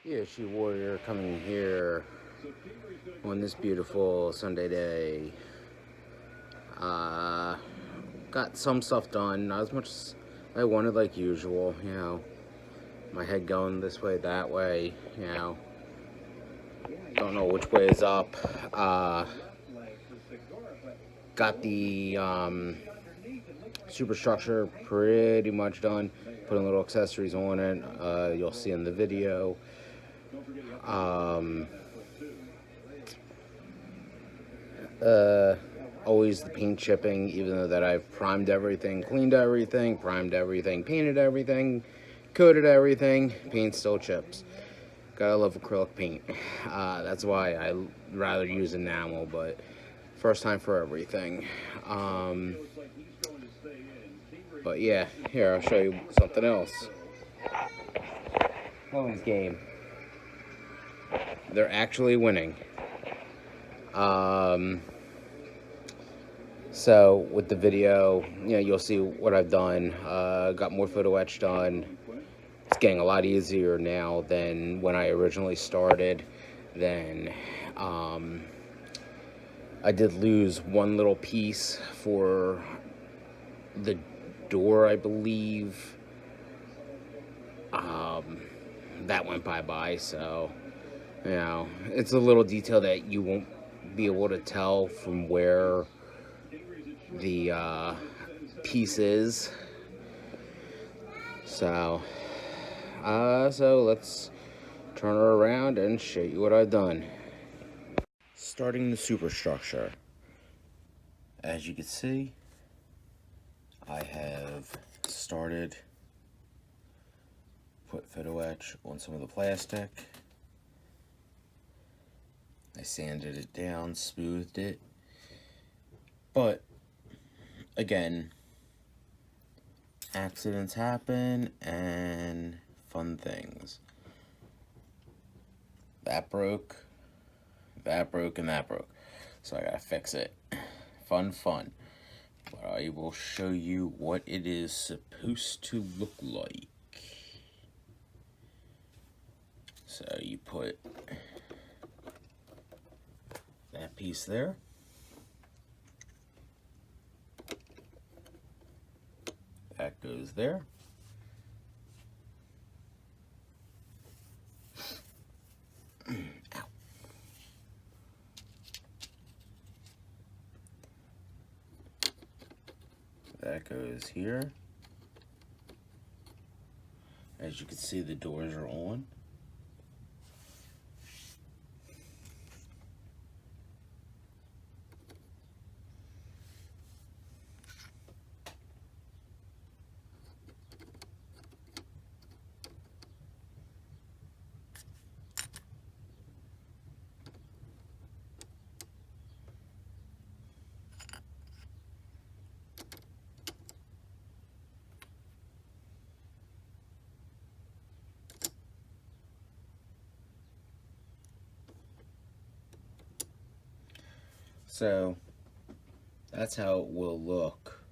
Yeah, she warrior coming here on this beautiful Sunday day. Uh, got some stuff done, not as much as I wanted, like usual. My head going this way, that way. Don't know which way is up. Got the superstructure pretty much done. Putting little accessories on it. You'll see in the video. Um, Always the paint chipping, even though that I've primed everything, cleaned everything, primed everything, painted everything, coated everything, paint still chips. Gotta love acrylic paint. That's why I rather use enamel, but first time for everything. But yeah, here I'll show you something else. Phillies game. They're actually winning. So with the video, you'll see what I've done. Got more photo etch done. It's getting a lot easier now than when I originally started. Then I did lose one little piece for the door, I believe. That went bye-bye, so it's a little detail that you won't be able to tell from where the piece is. So let's turn her around and show you what I've done. Starting the superstructure. As you can see, I have started put photo etch on some of the plastic. I sanded it down, smoothed it. But again, accidents happen and fun things. That broke, and that broke. So I gotta fix it. Fun. But I will show you what it is supposed to look like. So you put that piece there. That goes there. Ow. That goes here. As you can see, the doors are on. So that's how it will look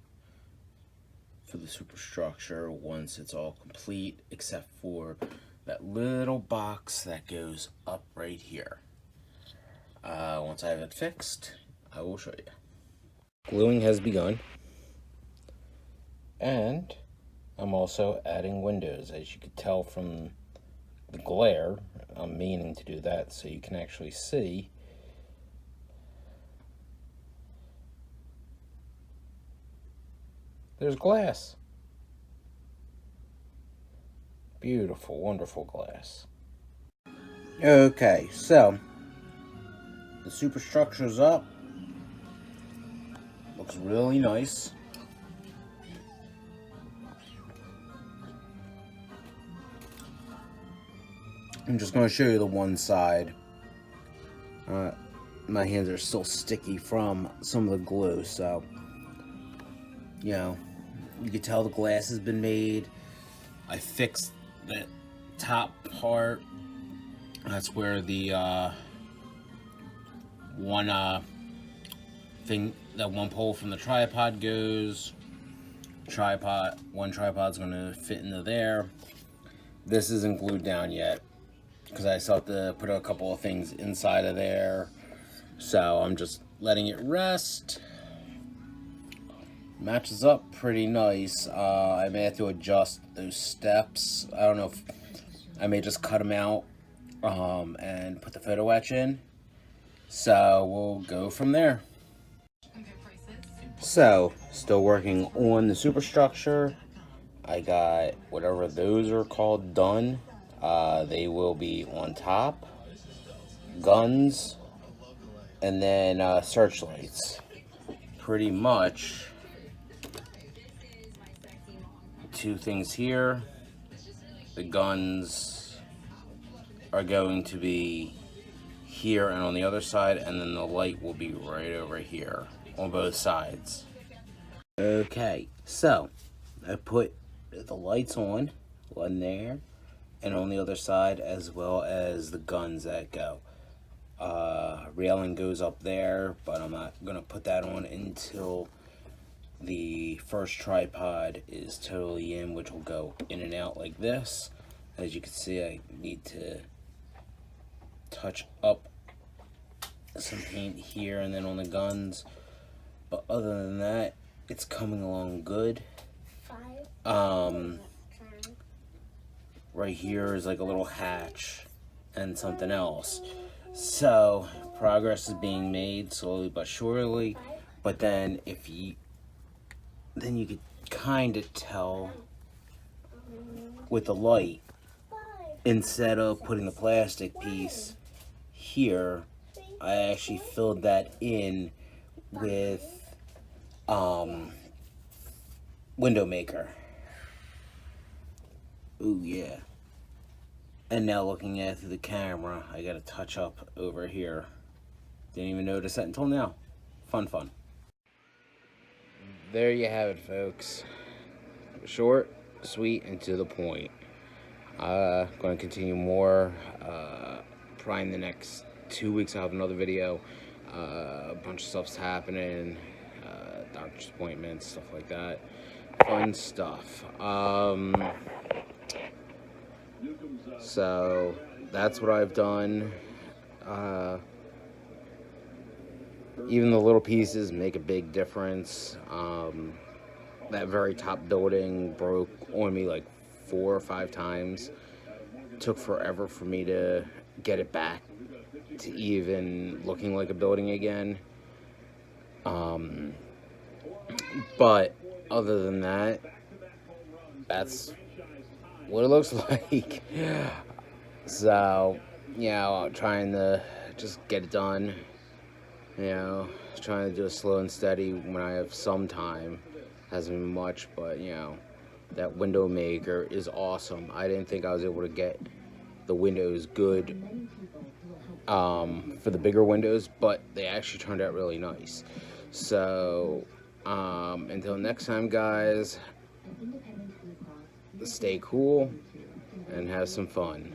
for the superstructure once it's all complete, except for that little box that goes up right here. Once I have it fixed, I will show you. Gluing has begun, and I'm also adding windows. As you can tell from the glare, I'm meaning to do that so you can actually see. There's glass. Beautiful, wonderful glass. Okay, so the superstructure's up. Looks really nice. I'm just going to show you the one side. My hands are still sticky from some of the glue, so you can tell the glass has been made. I fixed the top part. That's where the one pole from the tripod goes. One tripod's gonna fit into there. This isn't glued down yet. because I still have to put a couple of things inside of there. So I'm just letting it rest. Matches up pretty nice. I may have to adjust those steps. I don't know if I may just cut them out and put the photo etch in. So we'll go from there. So, still working on the superstructure. I got whatever those are called done. They will be on top. Guns. And then searchlights. Pretty much two things here. The guns are going to be here and on the other side, and then the light will be right over here on both sides. Okay, so I put the lights on, one there and on the other side, as well as the guns that go. Railing goes up there, but I'm not gonna put that on until the first tripod is totally in, which will go in and out like this. As you can see, I need to touch up some paint here and then on the guns, but other than that, it's coming along good. Right here is like a little hatch and something else. So progress is being made slowly but surely. But then you could kind of tell with the light, instead of putting the plastic piece here, I actually filled that in with window maker. Ooh, yeah. And now looking at it through the camera, I got a touch up over here. Didn't even notice that until now. Fun. There you have it, folks. Short, sweet, and to the point. Going to continue more. Probably in the next 2 weeks I'll have another video. A bunch of stuff's happening. Doctor's appointments, stuff like that. Fun stuff. So that's what I've done. Even the little pieces make a big difference. That very top building broke on me like 4 or 5 times. Took forever for me to get it back to even looking like a building again. But other than that, that's what it looks like. So, I'm trying to just get it done. Trying to do it slow and steady when I have some time. Hasn't been much, but that window maker is awesome. I didn't think I was able to get the windows good for the bigger windows, but they actually turned out really nice. So until next time, guys, stay cool and have some fun.